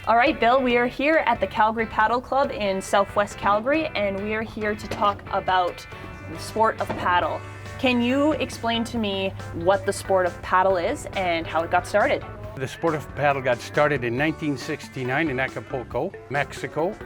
All right, Bill, we are here at the Calgary Padel Club in Southwest Calgary, and we are here to talk about the sport of paddle. Can you explain to me what the sport of paddle is and how it got started? The sport of paddle got started in 1969 in Acapulco, Mexico,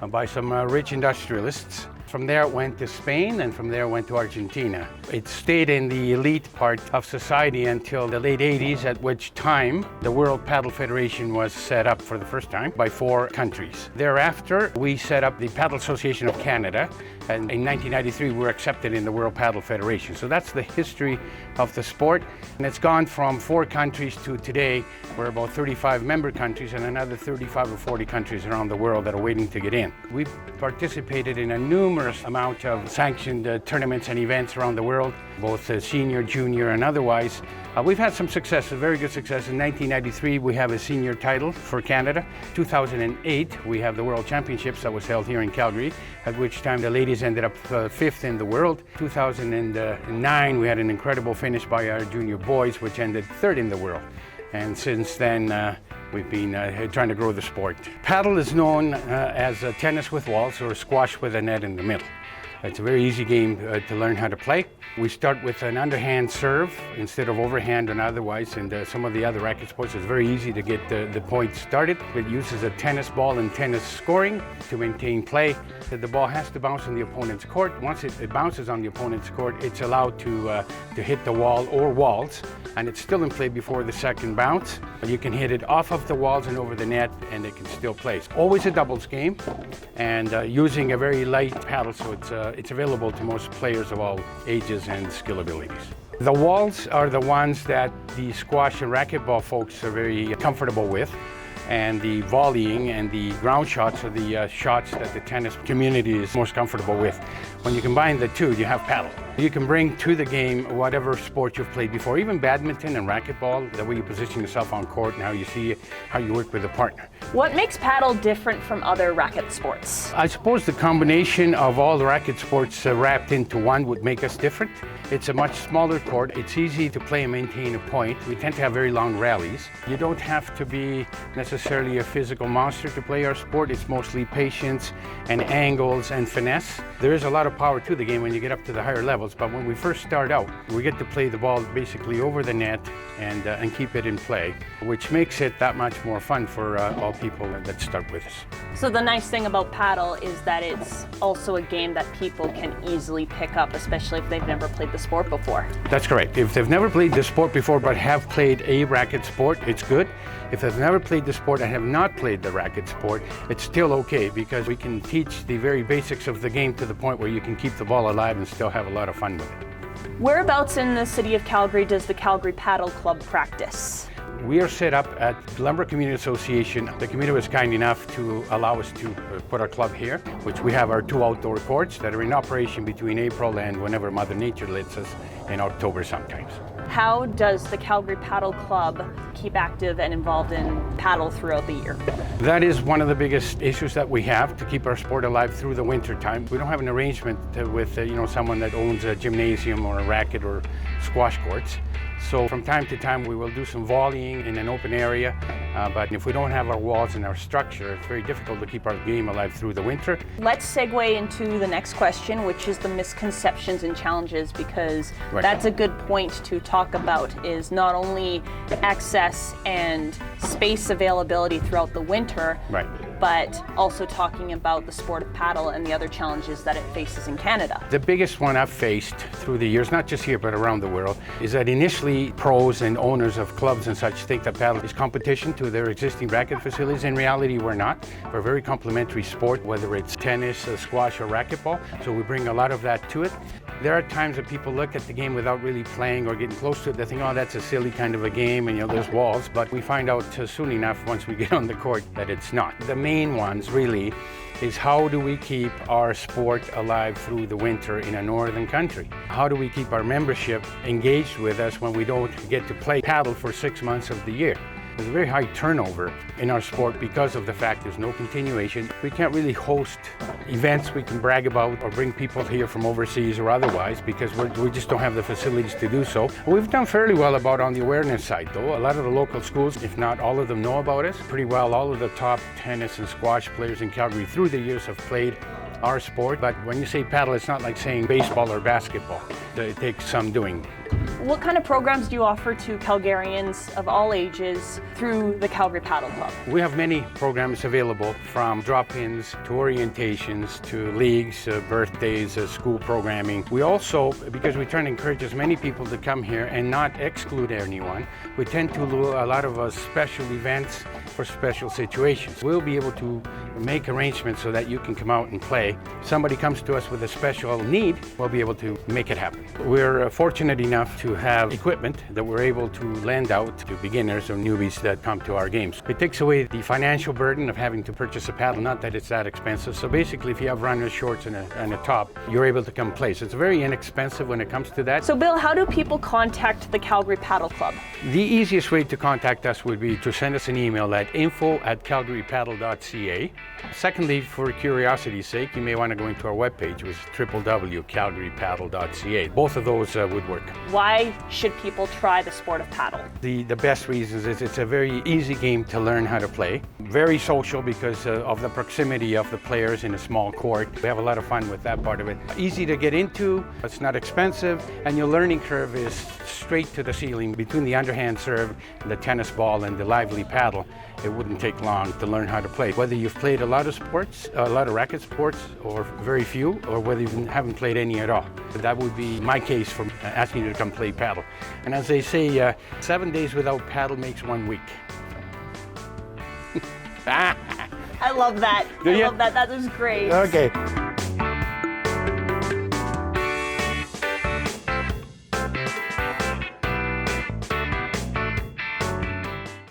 by some rich industrialists. From there it went to Spain, and from there it went to Argentina. It stayed in the elite part of society until the late 80s, at which time the World Padel Federation was set up for the first time by 4 countries. Thereafter, we set up the Padel Association of Canada, and in 1993 we were accepted in the World Padel Federation. So that's the history of the sport, and it's gone from 4 countries to today we're about 35 member countries and another 35 or 40 countries around the world that are waiting to get in. We've participated in a numerous amount of sanctioned tournaments and events around the world, both senior, junior, and otherwise. We've had some success, a very good success. In 1993, we have a senior title for Canada. 2008, we have the World Championships that was held here in Calgary, at which time the ladies ended up 5th in the world. 2009, we had an incredible finish by our junior boys, which ended 3rd in the world. And since then, we've been trying to grow the sport. Paddle is known as tennis with walls or squash with a net in the middle. It's a very easy game to learn how to play. We start with an underhand serve instead of overhand and otherwise, and some of the other racket sports it's very easy to get the point started. It uses a tennis ball and tennis scoring to maintain play. The ball has to bounce on the opponent's court. Once it bounces on the opponent's court, it's allowed to hit the wall or walls, and it's still in play before the second bounce. You can hit it off of the walls and over the net, and it can still play. It's always a doubles game, and using a very light paddle, so it's available to most players of all ages and skill abilities. The walls are the ones that the squash and racquetball folks are very comfortable with, and the volleying and the ground shots are the shots that the tennis community is most comfortable with. When you combine the two, you have paddle. You can bring to the game whatever sport you've played before, even badminton and racquetball, the way you position yourself on court and how you see it, how you work with a partner. What makes paddle different from other racket sports? I suppose the combination of all the racket sports wrapped into one would make us different. It's a much smaller court. It's easy to play and maintain a point. We tend to have very long rallies. You don't have to be necessarily a physical monster to play our sport. It's mostly patience and angles and finesse. There is a lot of power to the game when you get up to the higher levels, but when we first start out, we get to play the ball basically over the net and keep it in play, which makes it that much more fun for all people that start with us. So the nice thing about paddle is that it's also a game that people can easily pick up, especially if they've never played the sport before. That's correct. If they've never played the sport before but have played a racket sport, it's good. If they've never played the sport and have not played the racket sport, it's still okay because we can teach the very basics of the game to the point where you can keep the ball alive and still have a lot of fun with it. Whereabouts in the city of Calgary does the Calgary Padel Club practice? We are set up at Lumber Community Association. The community was kind enough to allow us to put our club here, which we have our 2 outdoor courts that are in operation between April and whenever Mother Nature lets us in October sometimes. How does the Calgary Padel Club keep active and involved in paddle throughout the year? That is one of the biggest issues that we have to keep our sport alive through the winter time. We don't have an arrangement with someone that owns a gymnasium or a racket or squash courts. So from time to time we will do some volleying in an open area, but if we don't have our walls and our structure, it's very difficult to keep our game alive through the winter. Let's segue into the next question, which is the misconceptions and challenges, because Right. That's a good point to talk about, is not only access and space availability throughout the winter, Right. but also talking about the sport of paddle and the other challenges that it faces in Canada. The biggest one I've faced through the years, not just here but around the world, is that initially pros and owners of clubs and such think that paddle is competition to their existing racket facilities. In reality, we're not. We're a very complementary sport, whether it's tennis, squash, or racquetball, so we bring a lot of that to it. There are times that people look at the game without really playing or getting close to it. They think, oh, that's a silly kind of a game, and there's walls, but we find out soon enough once we get on the court that it's not. The main ones really is how do we keep our sport alive through the winter in a northern country? How do we keep our membership engaged with us when we don't get to play paddle for 6 months of the year? There's a very high turnover in our sport because of the fact there's no continuation. We can't really host events we can brag about or bring people here from overseas or otherwise because we just don't have the facilities to do so. We've done fairly well about on the awareness side though. A lot of the local schools, if not all of them, know about us pretty well. All of the top tennis and squash players in Calgary through the years have played our sport. But when you say paddle, it's not like saying baseball or basketball. It takes some doing. What kind of programs do you offer to Calgarians of all ages through the Calgary Padel Club? We have many programs available, from drop-ins to orientations to leagues, birthdays, school programming. We also, because we try to encourage as many people to come here and not exclude anyone, we tend to do a lot of special events for special situations. We'll be able to make arrangements so that you can come out and play. If somebody comes to us with a special need, we'll be able to make it happen. We're fortunate enough to have equipment that we're able to lend out to beginners or newbies that come to our games. It takes away the financial burden of having to purchase a paddle, not that it's that expensive. So basically, if you have runners, shorts, and a top, you're able to come play. So it's very inexpensive when it comes to that. So Bill, how do people contact the Calgary Padel Club? The easiest way to contact us would be to send us an email at info@calgarypadel.ca. Secondly, for curiosity's sake, you may want to go into our webpage, which is www.calgarypadel.ca. Both of those would work. Why should people try the sport of paddle? The best reasons is it's a very easy game to learn how to play. Very social because of the proximity of the players in a small court. We have a lot of fun with that part of it. Easy to get into, it's not expensive, and your learning curve is straight to the ceiling. Between the underhand serve, the tennis ball, and the lively paddle, it wouldn't take long to learn how to play. Whether you've played a lot of sports, a lot of racket sports, or very few, or whether you haven't played any at all. That would be my case for asking you to come play paddle. And as they say, 7 days without paddle makes 1 week. I love that. I love that. That was great. Okay.